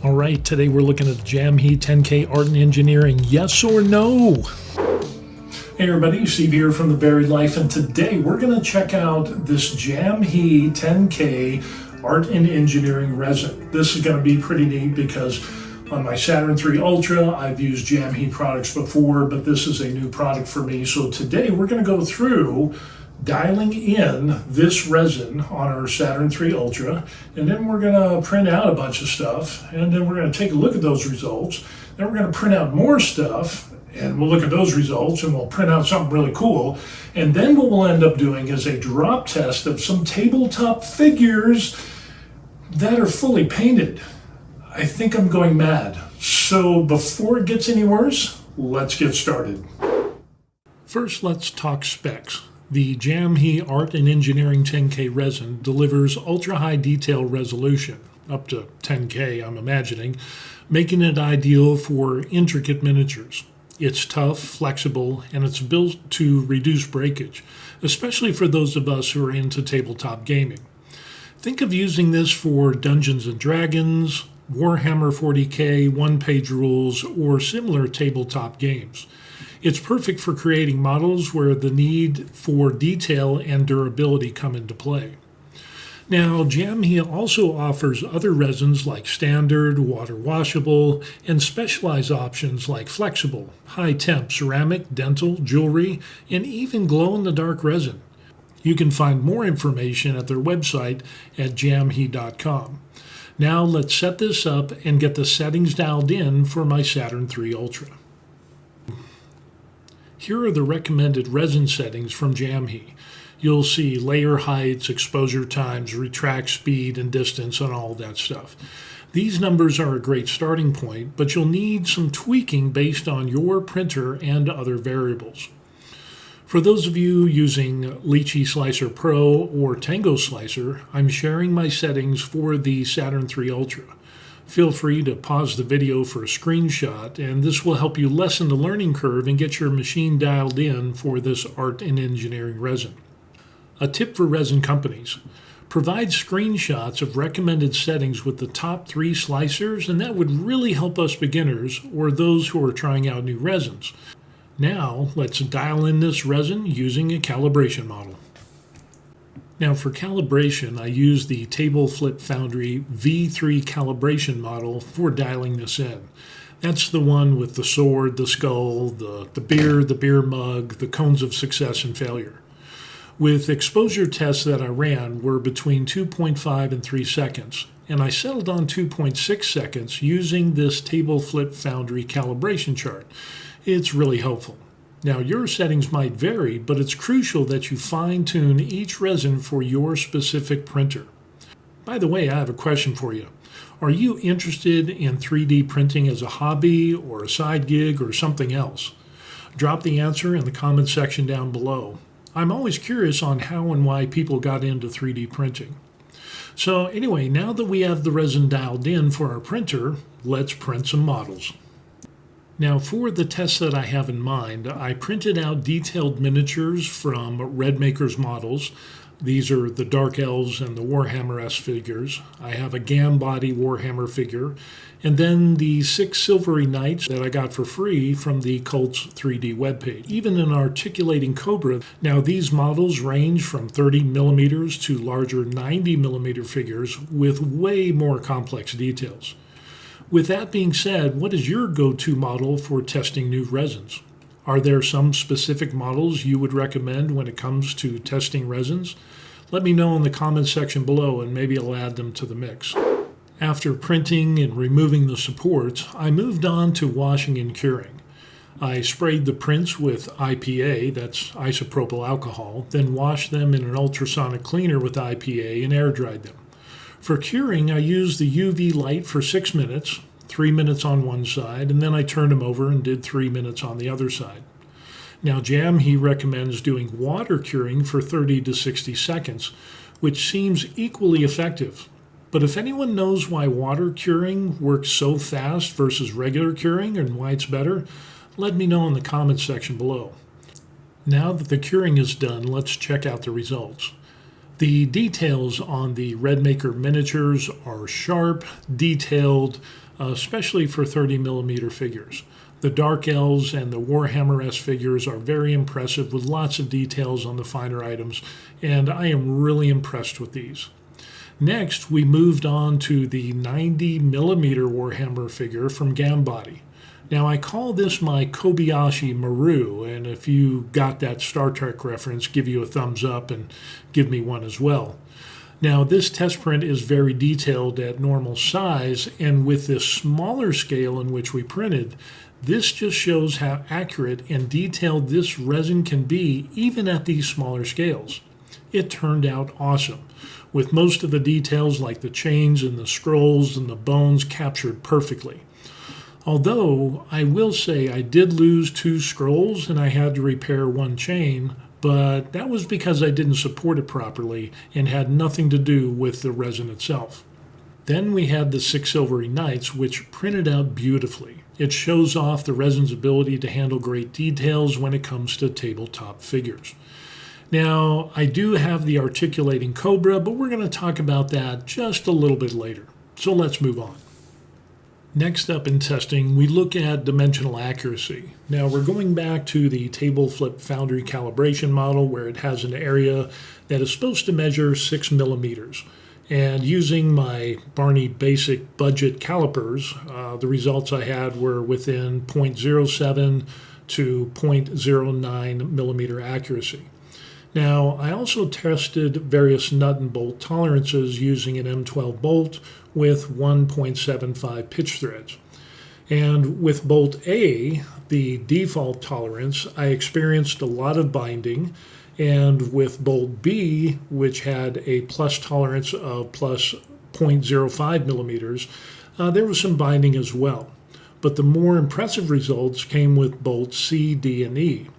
All right, today we're looking at the Jamghe 10K Art and Engineering. Yes or no? Hey everybody, Steve here from The Buried Life, and today we're going to check out this Jamghe 10K Art and Engineering resin. This is going to be pretty neat because on my Saturn III Ultra, I've used Jamghe products before, but this is a new product for me. So today we're going to go through dialing in this resin on our Saturn III Ultra, and then we're going to print out a bunch of stuff, and then we're going to take a look at those results. Then we're going to print out more stuff, and we'll look at those results, and we'll print out something really cool. And then what we'll end up doing is a drop test of some tabletop figures that are fully painted. I think I'm going mad. So before it gets any worse, let's get started. First, let's talk specs. The Jamghe Art and Engineering 10K resin delivers ultra-high detail resolution, up to 10K I'm imagining, making it ideal for intricate miniatures. It's tough, flexible, and it's built to reduce breakage, especially for those of us who are into tabletop gaming. Think of using this for Dungeons & Dragons, Warhammer 40K, one-page rules, or similar tabletop games. It's perfect for creating models where the need for detail and durability come into play. Now, Jamghe also offers other resins like standard, water washable, and specialized options like flexible, high temp ceramic, dental, jewelry, and even glow-in-the-dark resin. You can find more information at their website at jamghe.com. Now let's set this up and get the settings dialed in for my Saturn III Ultra. Here are the recommended resin settings from Jamghe. You'll see layer heights, exposure times, retract speed and distance, and all that stuff. These numbers are a great starting point, but you'll need some tweaking based on your printer and other variables. For those of you using Lychee Slicer Pro or Tango Slicer, I'm sharing my settings for the Saturn III Ultra. Feel free to pause the video for a screenshot, and this will help you lessen the learning curve and get your machine dialed in for this art and engineering resin. A tip for resin companies: provide screenshots of recommended settings with the top 3 slicers, and that would really help us beginners or those who are trying out new resins. Now, let's dial in this resin using a calibration model. Now for calibration, I use the Table Flip Foundry V3 calibration model for dialing this in. That's the one with the sword, the skull, the beer mug, the cones of success and failure. With exposure tests that I ran were between 2.5 and 3 seconds, and I settled on 2.6 seconds using this Table Flip Foundry calibration chart. It's really helpful. Now, your settings might vary, but it's crucial that you fine-tune each resin for your specific printer. By the way, I have a question for you. Are you interested in 3D printing as a hobby or a side gig or something else? Drop the answer in the comment section down below. I'm always curious on how and why people got into 3D printing. So anyway, now that we have the resin dialed in for our printer, let's print some models. Now for the tests that I have in mind, I printed out detailed miniatures from Red Maker's models. These are the Dark Elves and the Warhammer-esque figures. I have a Gam Body Warhammer figure, and then the 6 Silvery Knights that I got for free from the Cults 3D webpage. Even an articulating Cobra. Now these models range from 30 millimeters to larger 90 millimeter figures with way more complex details. With that being said, what is your go-to model for testing new resins? Are there some specific models you would recommend when it comes to testing resins? Let me know in the comments section below, and maybe I'll add them to the mix. After printing and removing the supports, I moved on to washing and curing. I sprayed the prints with IPA, that's isopropyl alcohol, then washed them in an ultrasonic cleaner with IPA and air dried them. For curing, I used the UV light for 6 minutes, 3 minutes on one side, and then I turned them over and did 3 minutes on the other side. Now Jamghe recommends doing water curing for 30 to 60 seconds, which seems equally effective. But if anyone knows why water curing works so fast versus regular curing and why it's better, let me know in the comments section below. Now that the curing is done, let's check out the results. The details on the Redmaker miniatures are sharp, detailed, especially for 30 millimeter figures. The Dark Elves and the Warhammer S figures are very impressive with lots of details on the finer items, and I am really impressed with these. Next, we moved on to the 90 millimeter Warhammer figure from Gambody. Now, I call this my Kobayashi Maru, and if you got that Star Trek reference, give you a thumbs up and give me one as well. Now, this test print is very detailed at normal size, and with this smaller scale in which we printed, this just shows how accurate and detailed this resin can be even at these smaller scales. It turned out awesome, with most of the details like the chains and the scrolls and the bones captured perfectly. Although I will say I did lose 2 scrolls and I had to repair 1 chain, but that was because I didn't support it properly and had nothing to do with the resin itself. Then we had the 6 Silvery Knights, which printed out beautifully. It shows off the resin's ability to handle great details when it comes to tabletop figures. Now, I do have the articulating cobra, but we're going to talk about that just a little bit later. So let's move on. Next up in testing, we look at dimensional accuracy. Now we're going back to the table flip foundry calibration model where it has an area that is supposed to measure 6 millimeters. And using my Barney Basic budget calipers, the results I had were within 0.07 to 0.09 millimeter accuracy. Now, I also tested various nut and bolt tolerances using an M12 bolt with 1.75 pitch threads. And with bolt A, the default tolerance, I experienced a lot of binding, and with bolt B, which had a plus tolerance of plus 0.05 millimeters, there was some binding as well. But the more impressive results came with bolts C, D, and E.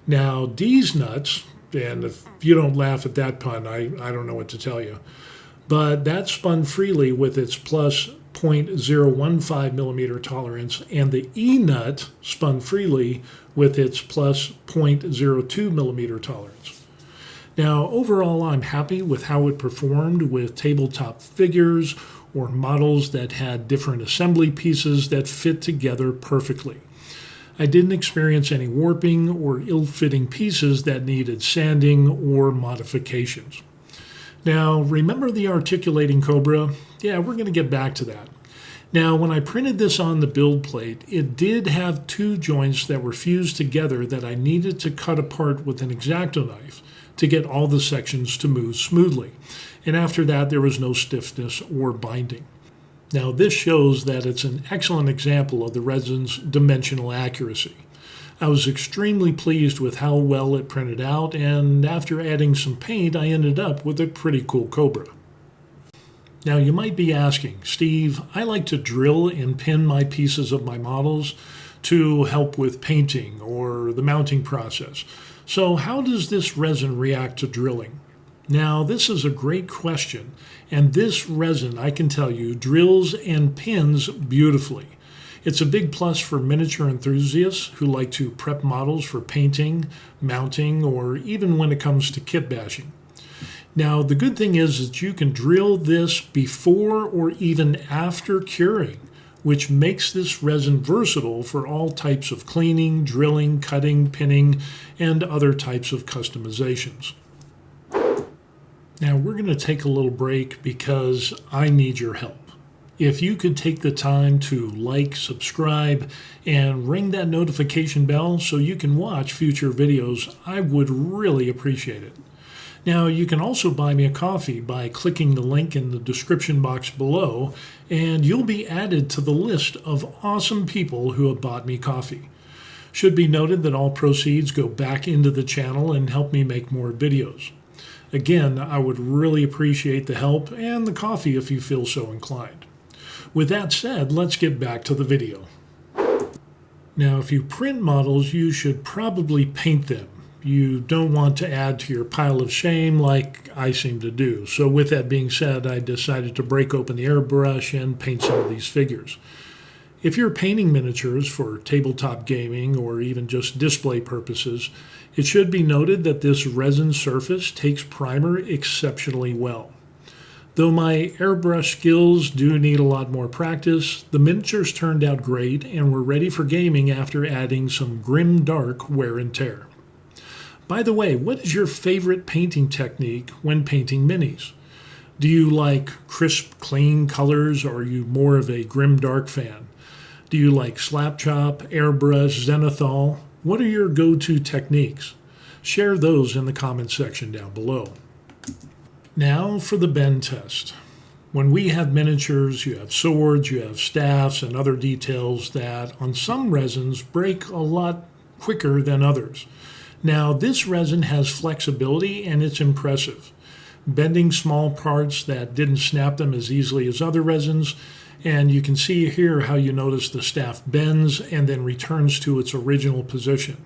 Now, D's nuts, and if you don't laugh at that pun, I don't know what to tell you. But that spun freely with its plus 0.015 millimeter tolerance, and the E nut spun freely with its plus 0.02 millimeter tolerance. Now, overall, I'm happy with how it performed with tabletop figures or models that had different assembly pieces that fit together perfectly. I didn't experience any warping or ill-fitting pieces that needed sanding or modifications. Now, remember the articulating cobra? Yeah, we're going to get back to that. Now, when I printed this on the build plate, it did have 2 joints that were fused together that I needed to cut apart with an X-Acto knife to get all the sections to move smoothly. And after that, there was no stiffness or binding. Now, this shows that it's an excellent example of the resin's dimensional accuracy. I was extremely pleased with how well it printed out, and after adding some paint, I ended up with a pretty cool cobra. Now, you might be asking, Steve, I like to drill and pin my pieces of my models to help with painting or the mounting process. So how does this resin react to drilling? Now, this is a great question, and this resin, I can tell you, drills and pins beautifully. It's a big plus for miniature enthusiasts who like to prep models for painting, mounting, or even when it comes to kit bashing. Now, the good thing is that you can drill this before or even after curing, which makes this resin versatile for all types of cleaning, drilling, cutting, pinning, and other types of customizations. Now, we're going to take a little break because I need your help. If you could take the time to like, subscribe, and ring that notification bell so you can watch future videos, I would really appreciate it. Now, you can also buy me a coffee by clicking the link in the description box below, and you'll be added to the list of awesome people who have bought me coffee. Should be noted that all proceeds go back into the channel and help me make more videos. Again, I would really appreciate the help and the coffee if you feel so inclined. With that said, let's get back to the video. Now, if you print models, you should probably paint them. You don't want to add to your pile of shame like I seem to do. So with that being said, I decided to break open the airbrush and paint some of these figures. If you're painting miniatures for tabletop gaming or even just display purposes, it should be noted that this resin surface takes primer exceptionally well. Though my airbrush skills do need a lot more practice, the miniatures turned out great and were ready for gaming after adding some grim dark wear and tear. By the way, what is your favorite painting technique when painting minis? Do you like crisp, clean colors, or are you more of a grim dark fan? Do you like slap chop, airbrush, zenithal? What are your go-to techniques? Share those in the comments section down below. Now for the bend test. When we have miniatures, you have swords, you have staffs, and other details that on some resins break a lot quicker than others. Now this resin has flexibility and it's impressive, bending small parts that didn't snap them as easily as other resins. And you can see here how you notice the staff bends and then returns to its original position.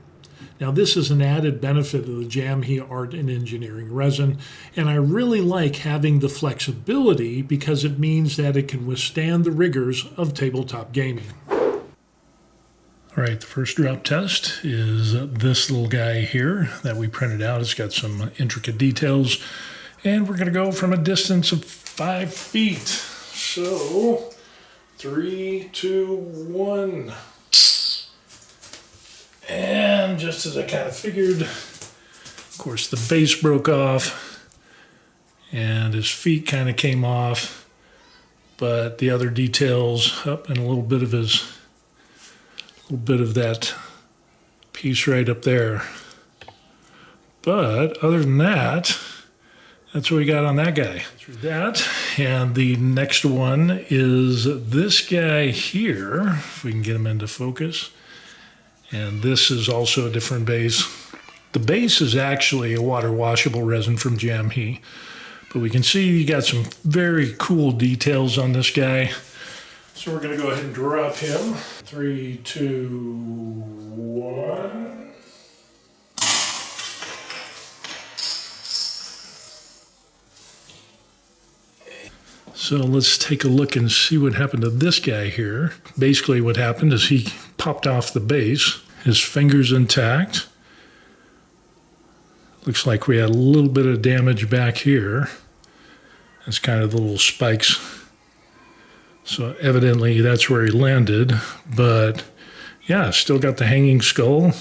Now this is an added benefit of the Jamghe Art and Engineering resin, and I really like having the flexibility because it means that it can withstand the rigors of tabletop gaming. All right, the first drop test is this little guy here that we printed out. It's got some intricate details, and we're going to go from a distance of 5 feet. So 3, 2, 1. And just as I kind of figured, of course, the base broke off and his feet kind of came off, but the other details up and a little bit of that piece right up there. But other than that, that's what we got on that guy. Through that, and the next one is this guy here, if we can get him into focus. And this is also a different base. The base is actually a water washable resin from Jamghe, but we can see you got some very cool details on this guy. So we're going to go ahead and drop him. 3, 2, 1. So let's take a look and see what happened to this guy here. Basically what happened is he popped off the base. His finger's intact. Looks like we had a little bit of damage back here. That's kind of the little spikes. So evidently that's where he landed. But yeah, still got the hanging skull.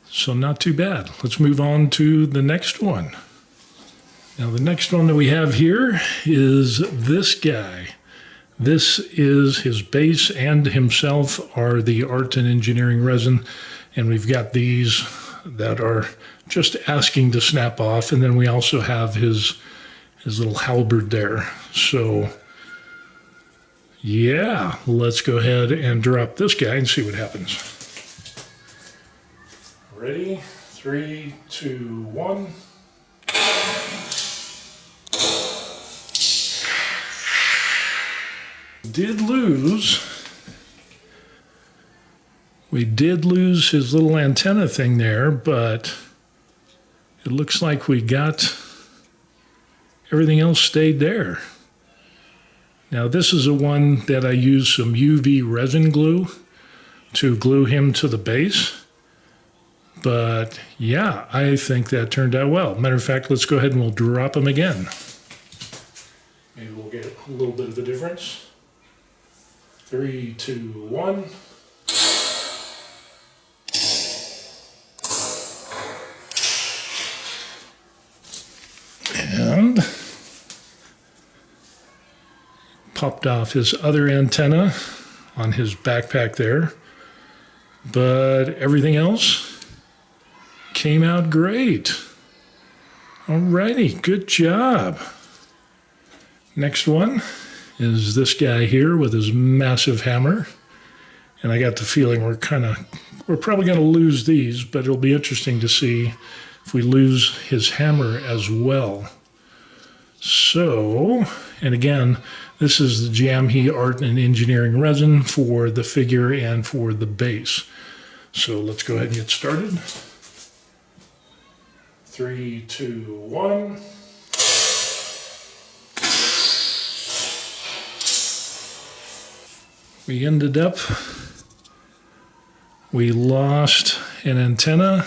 So not too bad. Let's move on to the next one. Now the next one that we have here is this guy. This is his base and himself are the Art and Engineering resin, and we've got these that are just asking to snap off, and then we also have his little halberd there. So yeah, let's go ahead and drop this guy and see what happens. Ready? 3, 2, 1. We did lose his little antenna thing there, but it looks like we got everything else stayed there. Now this is a one that I used some UV resin glue to glue him to the base. But yeah, I think that turned out well. Matter of fact, let's go ahead and we'll drop him again. Maybe we'll get a little bit of a difference. 3, 2, 1. And popped off his other antenna on his backpack there. But everything else came out great. Alrighty, good job. Next one is this guy here with his massive hammer. And I got the feeling we're probably going to lose these, but it'll be interesting to see if we lose his hammer as well. So, and again, this is the Jamghe Art and Engineering resin for the figure and for the base. So let's go ahead and get started. 3, 2, 1. we ended up, we lost an antenna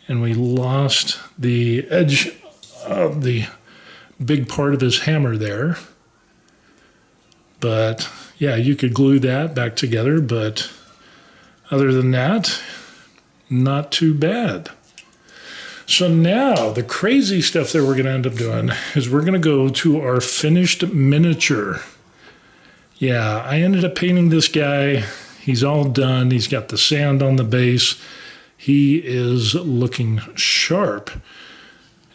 and we lost the edge of the big part of his hammer there. But yeah, you could glue that back together, but other than that, not too bad. So now the crazy stuff that we're going to end up doing is we're going to go to our finished miniature. Yeah, I ended up painting this guy. He's all done. He's got the sand on the base. He is looking sharp.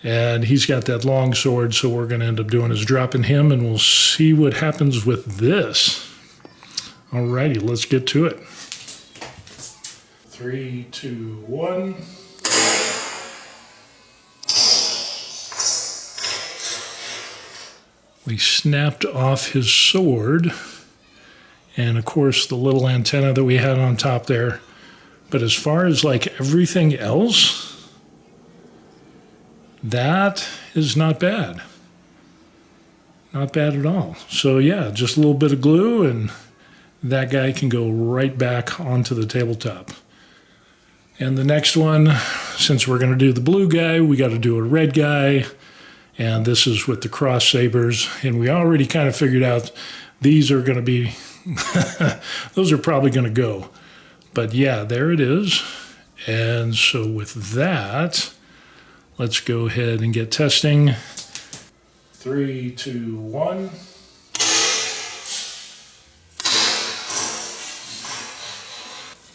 And he's got that long sword, so we're going to end up doing is dropping him, and we'll see what happens with this. Alrighty, let's get to it. 3, 2, 1. We snapped off his sword, and of course the little antenna that we had on top there. But as far as like everything else, that is not bad. Not bad at all. So yeah, just a little bit of glue and that guy can go right back onto the tabletop. And the next one, since we're going to do the blue guy, we got to do a red guy. And this is with the cross sabers. And we already kind of figured out these are going to be, those are probably going to go. But yeah, there it is. And so with that, let's go ahead and get testing. 3, 2, 1.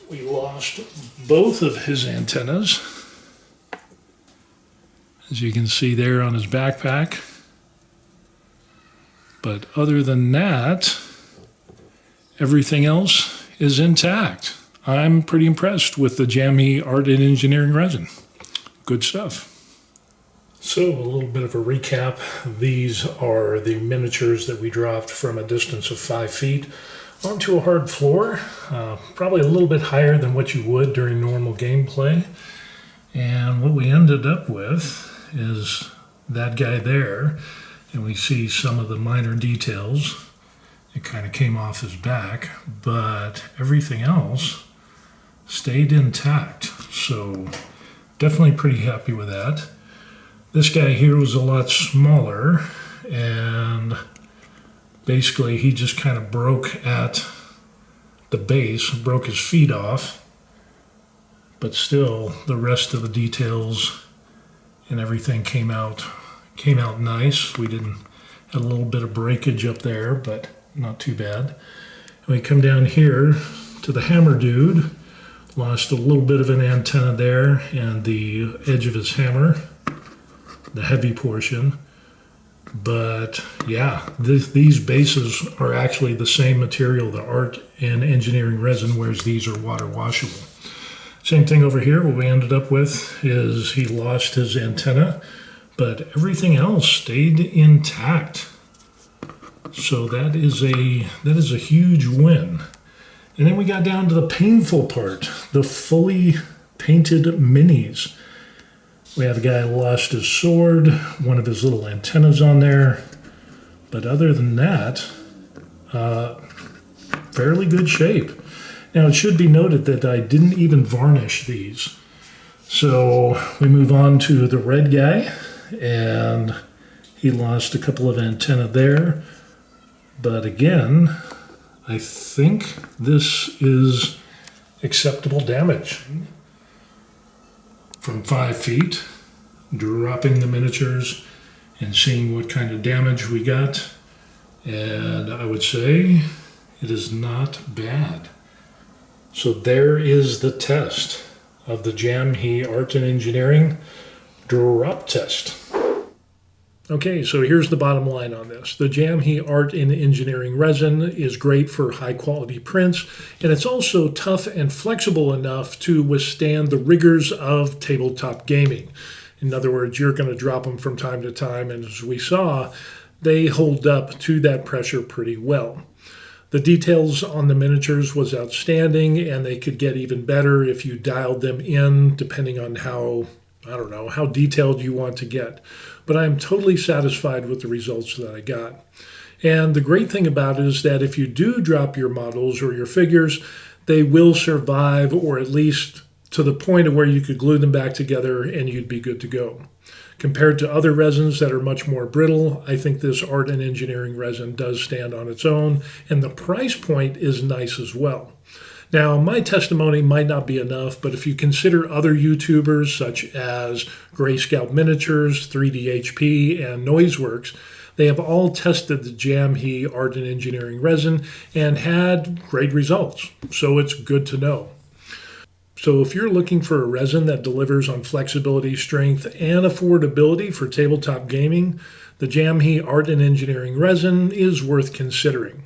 We lost both of his antennas, as you can see there on his backpack. But other than that, everything else is intact. I'm pretty impressed with the Jamghe Art and Engineering resin. Good stuff. So a little bit of a recap. These are the miniatures that we dropped from a distance of 5 feet onto a hard floor, probably a little bit higher than what you would during normal gameplay. And what we ended up with is that guy there, and we see some of the minor details. It kind of came off his back, but everything else stayed intact. So definitely pretty happy with that. This guy here was a lot smaller, and basically he just kind of broke at the base, broke his feet off, but still the rest of the details and everything came out nice. We had a little bit of breakage up there, but not too bad. And we come down here to the hammer dude, lost a little bit of an antenna there and the edge of his hammer, the heavy portion. But yeah, these bases are actually the same material, the art and engineering resin, whereas these are water washable. Same thing over here. What we ended up with is he lost his antenna, but everything else stayed intact. So that is a huge win. And then we got down to the painful part, the fully painted minis. We have a guy who lost his sword, one of his little antennas on there. But other than that, fairly good shape. Now it should be noted that I didn't even varnish these. So we move on to the red guy, and he lost a couple of antennae there. But again, I think this is acceptable damage. From 5 feet, dropping the miniatures and seeing what kind of damage we got. And I would say it is not bad. So there is the test of the Jamghe Art and Engineering drop test. Okay, so here's the bottom line on this. The Jamghe Art and Engineering resin is great for high quality prints, and it's also tough and flexible enough to withstand the rigors of tabletop gaming. In other words, you're going to drop them from time to time, and as we saw, they hold up to that pressure pretty well. The details on the miniatures was outstanding, and they could get even better if you dialed them in, depending on how detailed you want to get. But I'm totally satisfied with the results that I got. And the great thing about it is that if you do drop your models or your figures, they will survive, or at least to the point of where you could glue them back together and you'd be good to go. Compared to other resins that are much more brittle, I think this art and engineering resin does stand on its own, and the price point is nice as well. Now, my testimony might not be enough, but if you consider other YouTubers such as Grayscale Miniatures, 3D HP, and Noiseworks, they have all tested the Jamghe art and engineering resin and had great results, so it's good to know. So if you're looking for a resin that delivers on flexibility, strength, and affordability for tabletop gaming, the Jamghe art and engineering resin is worth considering.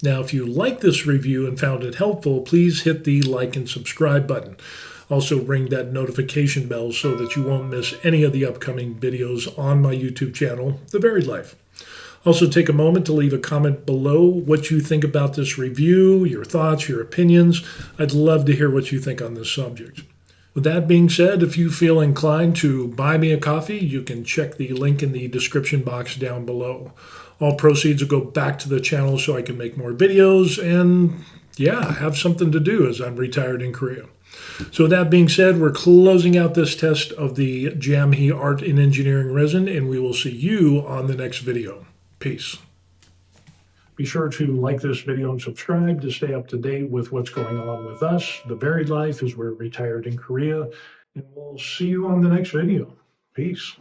Now, if you like this review and found it helpful, please hit the like and subscribe button. Also, ring that notification bell so that you won't miss any of the upcoming videos on my YouTube channel, The Varied Life. Also, take a moment to leave a comment below what you think about this review, your thoughts, your opinions. I'd love to hear what you think on this subject. With that being said, if you feel inclined to buy me a coffee, you can check the link in the description box down below. All proceeds will go back to the channel so I can make more videos and, yeah, have something to do as I'm retired in Korea. So with that being said, we're closing out this test of the Jamghe art and engineering resin, and we will see you on the next video. Peace. Be sure to like this video and subscribe to stay up to date with what's going on with us. The Varied Life, as we're retired in Korea, and we'll see you on the next video. Peace.